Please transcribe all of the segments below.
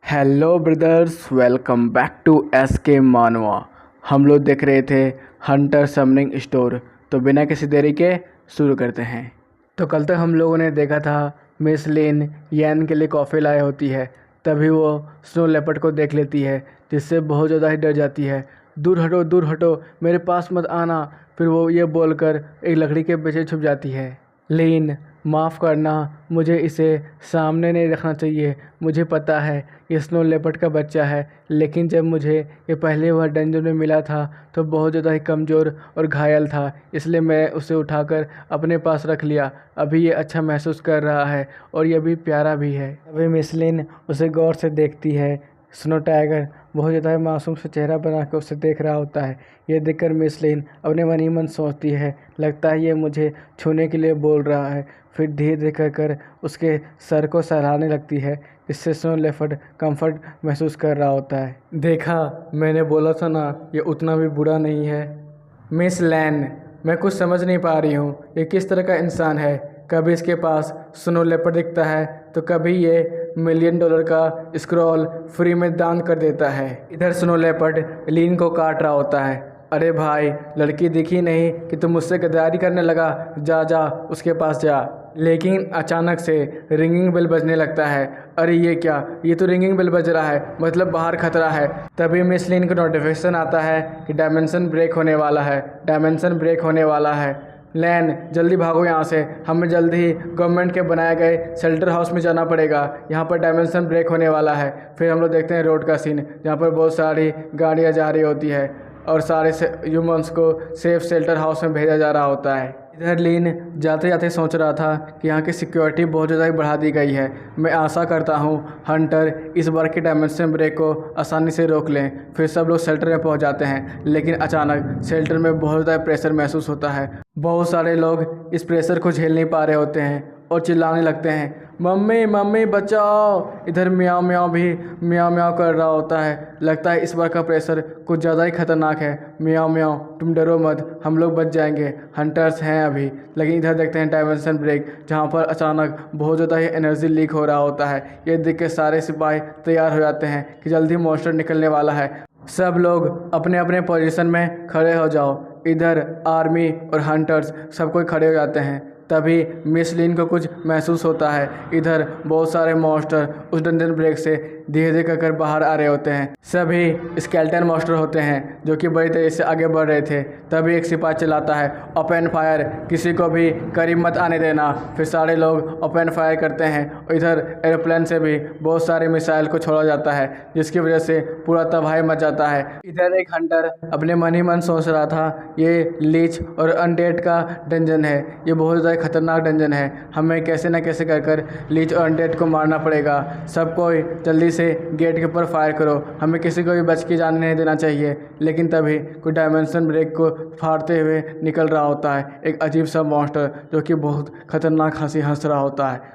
Hello brothers, welcome back to S K मानवा। हम लोग देख रहे थे हंटर समनिंग स्टोर। तो बिना किसी देरी के शुरू करते हैं। तो कल तक हम लोगों ने देखा था मिस लिन यैन के लिए कॉफ़ी लाई होती है, तभी वो स्नो लेपर्ड को देख लेती है, जिससे बहुत ज़्यादा ही डर जाती है। दूर हटो, मेरे पास मत आना। फिर वो ये बोलकर एक लकड़ी के पीछे छुप जाती है। लिन, माफ़ करना, मुझे इसे सामने नहीं रखना चाहिए। मुझे पता है ये स्नो लेपर्ड का बच्चा है, लेकिन जब मुझे ये पहले बार डंजन में मिला था तो बहुत ज़्यादा ही कमज़ोर और घायल था, इसलिए मैं उसे उठाकर अपने पास रख लिया। अभी ये अच्छा महसूस कर रहा है और ये भी प्यारा भी है। अभी मिस लिन उसे गौर से देखती है। स्नो टाइगर बहुत ज़्यादा मासूम सा चेहरा बना कर उसे देख रहा होता है। ये देखकर मिस लिन अपने मन ही मन सोचती है, लगता है ये मुझे छूने के लिए बोल रहा है। फिर धीरे धीरे कर उसके सर को सहलाने लगती है, जिससे स्नो लेपर्ड कंफर्ट महसूस कर रहा होता है। देखा, मैंने बोला था ना, ये उतना भी बुरा नहीं है। मिस लैन, मैं कुछ समझ नहीं पा रही हूँ, ये किस तरह का इंसान है। कभी इसके पास स्नो लेपर्ड दिखता है तो कभी ये $1,000,000 का स्क्रॉल फ्री में दान कर देता है। इधर स्नो लेपर्ड लीन को काट रहा होता है। अरे भाई, लड़की दिखी नहीं कि तुम मुझसे गद्दारी करने लगा। जा उसके पास जा। लेकिन अचानक से रिंगिंग बेल बजने लगता है। अरे ये क्या, ये तो रिंगिंग बेल बज रहा है, मतलब बाहर खतरा है। तभी मिस लिन को नोटिफिकेशन आता है कि डायमेंशन ब्रेक होने वाला है, डायमेंशन ब्रेक होने वाला है। लैन, जल्दी भागो यहाँ से, हमें जल्दी ही गवर्नमेंट के बनाए गए शेल्टर हाउस में जाना पड़ेगा। यहाँ पर डायमेंशन ब्रेक होने वाला है। फिर हम लोग देखते हैं रोड का सीन, जहाँ पर बहुत सारी गाड़ियाँ जा रही होती है और सारे ह्यूमंस को सेफ शेल्टर हाउस में भेजा जा रहा होता है। इधर लीन जाते जाते सोच रहा था कि यहाँ की सिक्योरिटी बहुत ज़्यादा ही बढ़ा दी गई है। मैं आशा करता हूँ हंटर इस बार के डायमेंशन ब्रेक को आसानी से रोक लें। फिर सब लोग शेल्टर में पहुँच जाते हैं, लेकिन अचानक शेल्टर में बहुत ज़्यादा प्रेशर महसूस होता है। बहुत सारे लोग इस प्रेशर को झेल नहीं पा रहे होते हैं और चिल्लाने लगते हैं, मम्मी मम्मी बचाओ। इधर म्याऊं म्याऊं भी म्याऊं म्याऊं कर रहा होता है। लगता है इस बार का प्रेशर कुछ ज़्यादा ही खतरनाक है। म्याऊं म्याऊं, तुम डरो मत, हम लोग बच जाएंगे, हंटर्स हैं अभी। लेकिन इधर देखते हैं डायमेंशन ब्रेक, जहाँ पर अचानक बहुत ज़्यादा ही एनर्जी लीक हो रहा होता है। ये देख के सारे सिपाही तैयार हो जाते हैं कि जल्दी मॉन्स्टर निकलने वाला है। सब लोग अपने अपने पोजीशन में खड़े हो जाओ। इधर आर्मी और हंटर्स सब कोई खड़े हो जाते हैं। तभी मिस लिन को कुछ महसूस होता है। इधर बहुत सारे मॉन्स्टर उस डंजन ब्रेक से धीरे धीरे कर बाहर आ रहे होते हैं। सभी स्केलेटन मॉन्स्टर होते हैं जो कि बड़ी तेजी से आगे बढ़ रहे थे। तभी एक सिपाही चिल्लाता है, ओपन फायर, किसी को भी करीब मत आने देना। फिर सारे लोग ओपन फायर करते हैं और इधर एरोप्लेन से भी बहुत सारे मिसाइल को छोड़ा जाता है, जिसकी वजह से पूरा तबाही मच जाता है। इधर एक हंटर अपने मन ही मन सोच रहा था, ये लीच और अनडेड का डंजन है, ये बहुत ज़्यादा खतरनाक डंजन है। हमें कैसे न कैसे कर लीच और अनडेड को मारना पड़ेगा। सब कोई जल्दी से गेट के ऊपर फायर करो, हमें किसी को भी बच के जाने नहीं देना चाहिए। लेकिन तभी कोई डायमेंशन ब्रेक को फाड़ते हुए निकल रहा होता है एक अजीब सा मॉन्स्टर, जो कि बहुत खतरनाक हंसी हंस रहा होता है।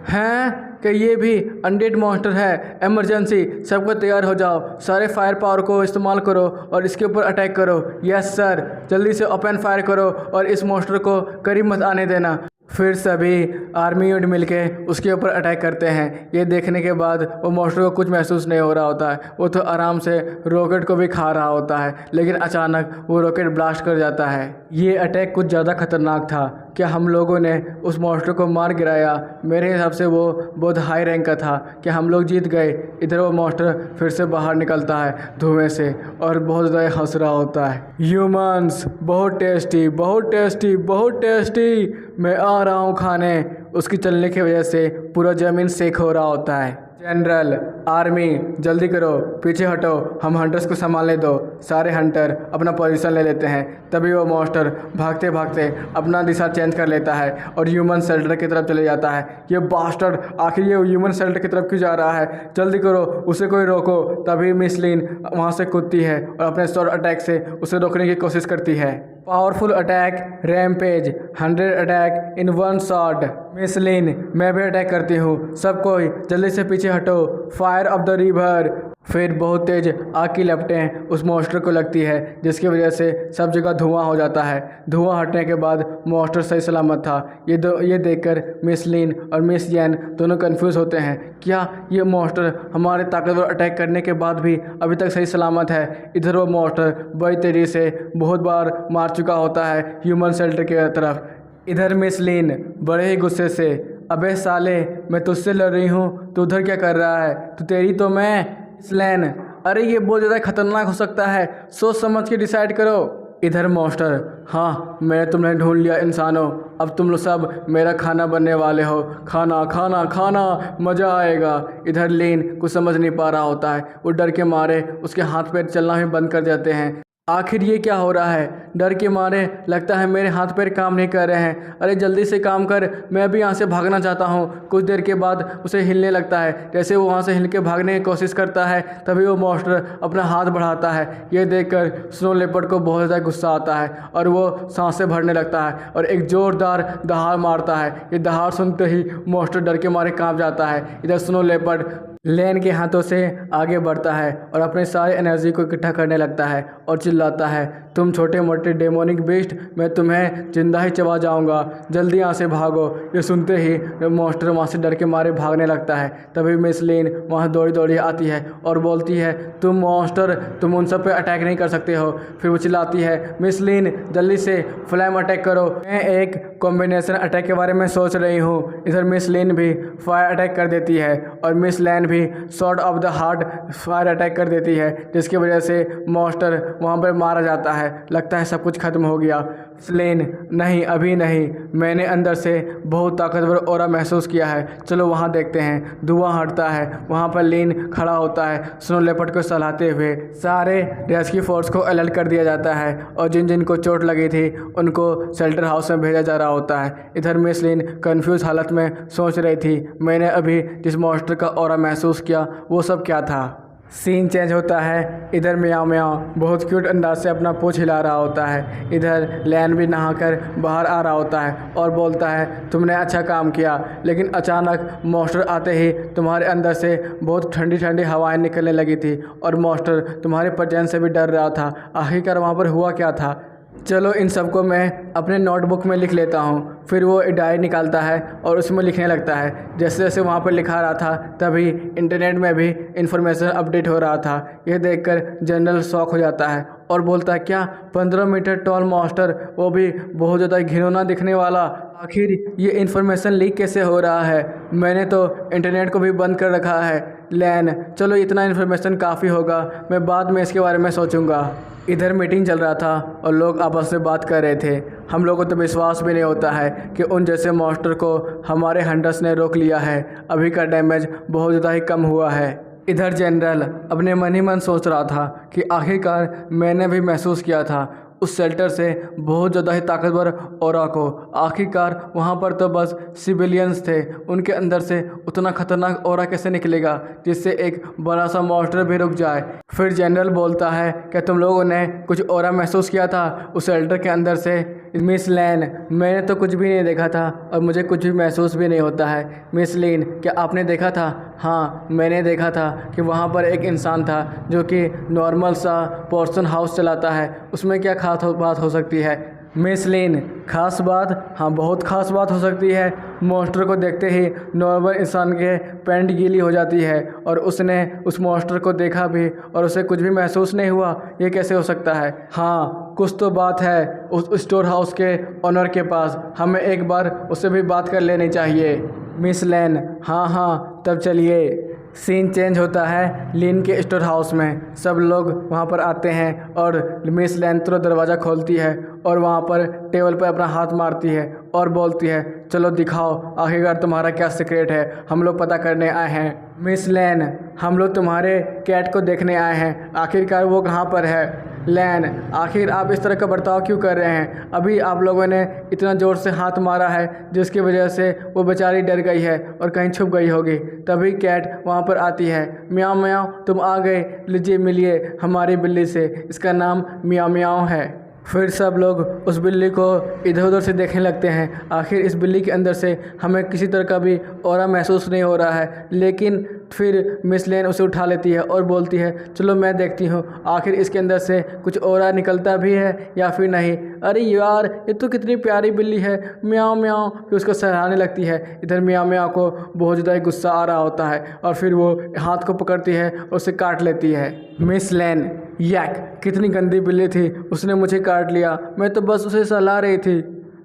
हैं कि ये भी अनडेड मॉन्स्टर है, इमरजेंसी, सबको तैयार हो जाओ, सारे फायर पावर को इस्तेमाल करो और इसके ऊपर अटैक करो। यस सर, जल्दी से ओपन फायर करो और इस मॉन्स्टर को करीब मत आने देना। फिर सभी आर्मी यूनिट मिलके उसके ऊपर अटैक करते हैं। ये देखने के बाद वो मॉन्स्टर को कुछ महसूस नहीं हो रहा होता है, वो तो आराम से रॉकेट को भी खा रहा होता है। लेकिन अचानक वो रॉकेट ब्लास्ट कर जाता है। ये अटैक कुछ ज़्यादा खतरनाक था। क्या हम लोगों ने उस मॉन्स्टर को मार गिराया? मेरे हिसाब से वो बहुत हाई रैंक का था। क्या हम लोग जीत गए? इधर वो मॉन्स्टर फिर से बाहर निकलता है धुएं से और बहुत ज़्यादा हंस रहा होता है। ह्यूमंस, बहुत टेस्टी, बहुत टेस्टी, बहुत टेस्टी, मैं आ रहा हूँ खाने। उसकी चलने की वजह से पूरा ज़मीन सेक हो रहा होता है। जनरल, आर्मी, जल्दी करो, पीछे हटो, हम हंटर्स को संभालने दो। सारे हंटर अपना पोजीशन ले लेते हैं। तभी वो मॉन्स्टर भागते भागते अपना दिशा चेंज कर लेता है और ह्यूमन शेल्टर की तरफ चले जाता है। ये बास्टर्ड, आखिर ये ह्यूमन शेल्टर की तरफ क्यों जा रहा है? जल्दी करो, उसे कोई रोको। तभी मिस लिन वहाँ से कूदती है और अपने स्वॉर्ड अटैक से उसे रोकने की कोशिश करती है। Powerful attack, rampage, 100 attack in 1 shot. Miss Lin, मैं भी अटैक करती हूँ। सब कोई जल्दी से पीछे हटो, फायर ऑफ द रिवर। फिर बहुत तेज आग की लपटें उस मॉन्स्टर को लगती है, जिसकी वजह से सब जगह धुआं हो जाता है। धुआं हटने के बाद मॉन्स्टर सही सलामत था। ये देखकर मिस लिन और मिस यैन दोनों कंफ्यूज होते हैं। क्या ये मॉन्स्टर हमारे ताकतवर अटैक करने के बाद भी अभी तक सही सलामत है? इधर वो मॉन्स्टर बड़ी तेज़ी से बहुत बार मार चुका होता है ह्यूमन शेल्टर की तरफ। इधर मिस लिन बड़े ही गुस्से से, अबे साले, मैं तुझसे लड़ रही हूँ, तू उधर क्या कर रहा है? तो तेरी तो मैं स्लैन, अरे ये बहुत ज़्यादा खतरनाक हो सकता है, सोच समझ के डिसाइड करो। इधर मॉन्स्टर, हाँ मैंने तुम्हें ढूंढ लिया इंसानों, अब तुम लोग सब मेरा खाना बनने वाले हो, खाना खाना खाना, मज़ा आएगा। इधर लीन कुछ समझ नहीं पा रहा होता है, वो डर के मारे उसके हाथ पैर चलना भी बंद कर जाते हैं। आखिर ये क्या हो रहा है? डर के मारे लगता है मेरे हाथ पैर काम नहीं कर रहे हैं। अरे जल्दी से काम कर, मैं भी यहाँ से भागना चाहता हूँ। कुछ देर के बाद उसे हिलने लगता है। जैसे वो वहाँ से हिल के भागने की कोशिश करता है, तभी वो मॉन्स्टर अपना हाथ बढ़ाता है। ये देखकर स्नो लेपर्ड को बहुत ज़्यादा गुस्सा आता है और वो सांसें भरने लगता है और एक ज़ोरदार दहाड़ मारता है। ये दहाड़ सुनते ही मॉन्स्टर डर के मारे काँप जाता है। इधर स्नो लेपर्ड लेन के हाथों से आगे बढ़ता है और अपने सारे एनर्जी को इकट्ठा करने लगता है और चिल्लाता है, तुम छोटे मोटे डेमोनिक बीस्ट, मैं तुम्हें जिंदा ही चबा जाऊंगा, जल्दी यहाँ से भागो। ये सुनते ही मॉन्स्टर वहाँ से डर के मारे भागने लगता है। तभी मिस लिन वहाँ दौड़ी दौड़ी आती है और बोलती है, तुम मॉन्स्टर, तुम उन सब पे अटैक नहीं कर सकते हो। फिर वो चिल्लाती है, मिस लिन जल्दी से फ्लैम अटैक करो, मैं एक कॉम्बिनेशन अटैक के बारे में सोच रही हूँ। इधर मिस लिन भी फायर अटैक कर देती है और मिस लैन भी short of the heart fire attack कर देती है, जिसकी वजह से मॉन्स्टर वहाँ पर मारा जाता है। लगता है सब कुछ खत्म हो गया। स्लेन, नहीं अभी नहीं, मैंने अंदर से बहुत ताकतवर ऑरा महसूस किया है, चलो वहाँ देखते हैं। धुआं हटता है, वहाँ पर लीन खड़ा होता है स्नो लेपर्ड को सहलाते हुए। सारे रेस्क्यू फोर्स को अलर्ट कर दिया जाता है और जिन जिन को चोट लगी थी उनको शेल्टर हाउस में भेजा जा रहा होता है। इधर मिस लिन कन्फ्यूज हालत में सोच रही थी, मैंने अभी जिस मॉन्स्टर का ऑरा महसूस किया वो सब क्या था। सीन चेंज होता है। इधर म्याओ म्याओ बहुत क्यूट अंदाज से अपना पूंछ हिला रहा होता है। इधर लैन भी नहाकर बाहर आ रहा होता है और बोलता है, तुमने अच्छा काम किया, लेकिन अचानक मॉन्स्टर आते ही तुम्हारे अंदर से बहुत ठंडी ठंडी हवाएं निकलने लगी थी और मॉन्स्टर तुम्हारे प्रेजेंस से भी डर रहा था। आखिरकार वहाँ पर हुआ क्या था? चलो इन सबको मैं अपने नोटबुक में लिख लेता हूँ। फिर वो एक डायरी निकालता है और उसमें लिखने लगता है। जैसे जैसे वहाँ पर लिखा रहा था तभी इंटरनेट में भी इंफॉर्मेशन अपडेट हो रहा था। यह देखकर जनरल शॉक हो जाता है और बोलता है, क्या 15 मीटर टॉल मॉन्स्टर, वो भी बहुत ज़्यादा घिनौना दिखने वाला, आखिर ये इन्फॉर्मेशन लीक कैसे हो रहा है? मैंने तो इंटरनेट को भी बंद कर रखा है। लैन, चलो इतना इन्फॉर्मेशन काफ़ी होगा, मैं बाद में इसके बारे में सोचूंगा। इधर मीटिंग चल रहा था और लोग आपस में बात कर रहे थे। हम लोगों को तो विश्वास भी नहीं होता है कि उन जैसे मॉन्स्टर को हमारे हंटर्स ने रोक लिया है। अभी का डैमेज बहुत ज़्यादा ही कम हुआ है। इधर जनरल अपने मन ही मन सोच रहा था कि आखिरकार मैंने भी महसूस किया था उस शेल्टर से बहुत ज़्यादा ही ताकतवर ऑरा को। आखिरकार वहाँ पर तो बस सिविलियंस थे, उनके अंदर से उतना खतरनाक ऑरा कैसे निकलेगा जिससे एक बड़ा सा मॉन्स्टर भी रुक जाए। फिर जनरल बोलता है, क्या तुम लोगों ने कुछ ऑरा महसूस किया था उस शेल्टर के अंदर से? मिस लैन, मैंने तो कुछ भी नहीं देखा था और मुझे कुछ भी महसूस भी नहीं होता है। मिस लिन, क्या आपने देखा था? हाँ, मैंने देखा था कि वहाँ पर एक इंसान था जो कि नॉर्मल सा पोर्शन हाउस चलाता है। उसमें क्या खास बात हो सकती है? मिस लिन, खास बात? हाँ, बहुत खास बात हो सकती है। मॉन्स्टर को देखते ही नॉर्मल इंसान के पैंट गीली हो जाती है और उसने उस मॉन्स्टर को देखा भी और उसे कुछ भी महसूस नहीं हुआ। ये कैसे हो सकता है? हाँ, कुछ तो बात है उस स्टोर हाउस के ओनर के पास, हमें एक बार उससे भी बात कर लेनी चाहिए। मिस लैन, हाँ हाँ, तब चलिए। सीन चेंज होता है लिन के स्टोर हाउस में। सब लोग वहाँ पर आते हैं और मिस लैन तुरंत दरवाज़ा खोलती है और वहाँ पर टेबल पर अपना हाथ मारती है और बोलती है, चलो दिखाओ आखिरकार तुम्हारा क्या सीक्रेट है, हम लोग पता करने आए हैं। मिस लैन, हम लोग तुम्हारे कैट को देखने आए हैं, आखिरकार वो कहाँ पर है? लैन, आखिर आप इस तरह का बर्ताव क्यों कर रहे हैं? अभी आप लोगों ने इतना ज़ोर से हाथ मारा है जिसकी वजह से वो बेचारी डर गई है और कहीं छुप गई होगी। तभी कैट वहाँ पर आती है। म्याओ म्याओ, तुम आ गए, लीजिए मिलिए हमारी बिल्ली से, इसका नाम म्याओ म्याओ है। फिर सब लोग उस बिल्ली को इधर उधर से देखने लगते हैं। आखिर इस बिल्ली के अंदर से हमें किसी तरह का भी ऑरा महसूस नहीं हो रहा है, लेकिन फिर मिस लेन उसे उठा लेती है और बोलती है चलो मैं देखती हूँ आखिर इसके अंदर से कुछ ऑरा निकलता भी है या फिर नहीं। अरे यार ये तो कितनी प्यारी बिल्ली है, म्याऊं म्याऊं। फिर उसको सहलाने लगती है। इधर म्याऊं म्याऊं को बहुत ज़्यादा गुस्सा आ रहा होता है और फिर वो हाथ को पकड़ती है और उसे काट लेती है। मिस लेन, यैक कितनी गंदी बिल्ली थी, उसने मुझे काट लिया, मैं तो बस उसे सहला रही थी।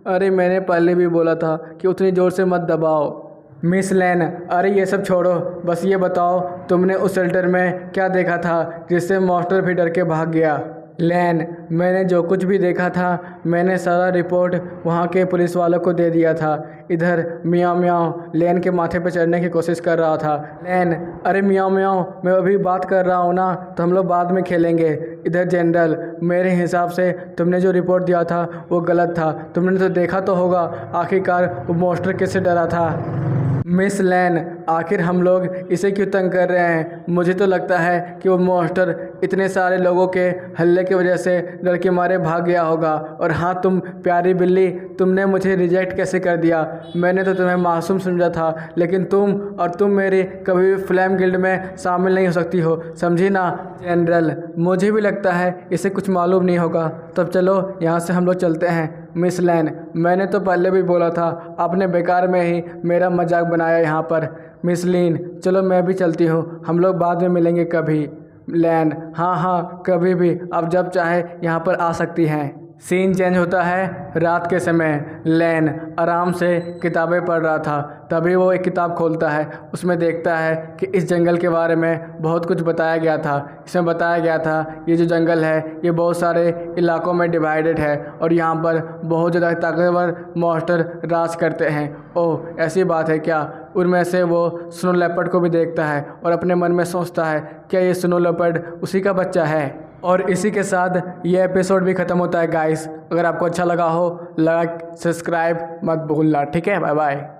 अरे मैंने पहले भी बोला था कि उतनी ज़ोर से मत दबाओ। मिस लेन, अरे ये सब छोड़ो, बस ये बताओ तुमने उस शेल्टर में क्या देखा था जिससे मॉन्स्टर भी डर के भाग गया। लेन, मैंने जो कुछ भी देखा था मैंने सारा रिपोर्ट वहाँ के पुलिस वालों को दे दिया था। इधर म्याऊं म्याऊं लेन के माथे पे चढ़ने की कोशिश कर रहा था। लेन, अरे म्याऊं म्याऊं मैं अभी बात कर रहा हूँ ना, तो हम लोग बाद में खेलेंगे। इधर जनरल, मेरे हिसाब से तुमने जो रिपोर्ट दिया था वो गलत था, तुमने तो देखा तो होगा आखिरकार वो मॉन्स्टर किससे डरा था। मिस लेन, आखिर हम लोग इसे क्यों तंग कर रहे हैं? मुझे तो लगता है कि वो मॉन्स्टर इतने सारे लोगों के हल्ले की वजह से डर के मारे भाग गया होगा। और हाँ तुम प्यारी बिल्ली, तुमने मुझे रिजेक्ट कैसे कर दिया? मैंने तो तुम्हें मासूम समझा था, लेकिन तुम मेरी कभी भी फ्लेम गिल्ड में शामिल नहीं हो सकती हो, समझी ना। जनरल, मुझे भी लगता है इसे कुछ मालूम नहीं होगा, तब चलो यहाँ से हम लोग चलते हैं। मिस लेन, मैंने तो पहले भी बोला था, आपने बेकार में ही मेरा मजाक बनाया यहाँ पर। मिस लीन, चलो मैं भी चलती हूँ, हम लोग बाद में मिलेंगे कभी। लैन, हाँ हाँ कभी भी, आप जब चाहे यहाँ पर आ सकती हैं। सीन चेंज होता है रात के समय। लैन आराम से किताबें पढ़ रहा था, तभी वो एक किताब खोलता है, उसमें देखता है कि इस जंगल के बारे में बहुत कुछ बताया गया था। इसमें बताया गया था ये जो जंगल है ये बहुत सारे इलाकों में डिवाइडेड है और यहाँ पर बहुत ज़्यादा ताकतवर मॉन्स्टर राज करते हैं। ओह ऐसी बात है क्या? उनमें से वो स्नो लेपर्ड को भी देखता है और अपने मन में सोचता है क्या ये स्नो लेपर्ड उसी का बच्चा है। और इसी के साथ ये एपिसोड भी ख़त्म होता है गाइस। अगर आपको अच्छा लगा हो, लाइक सब्सक्राइब मत भूलना, ठीक है? Bye bye.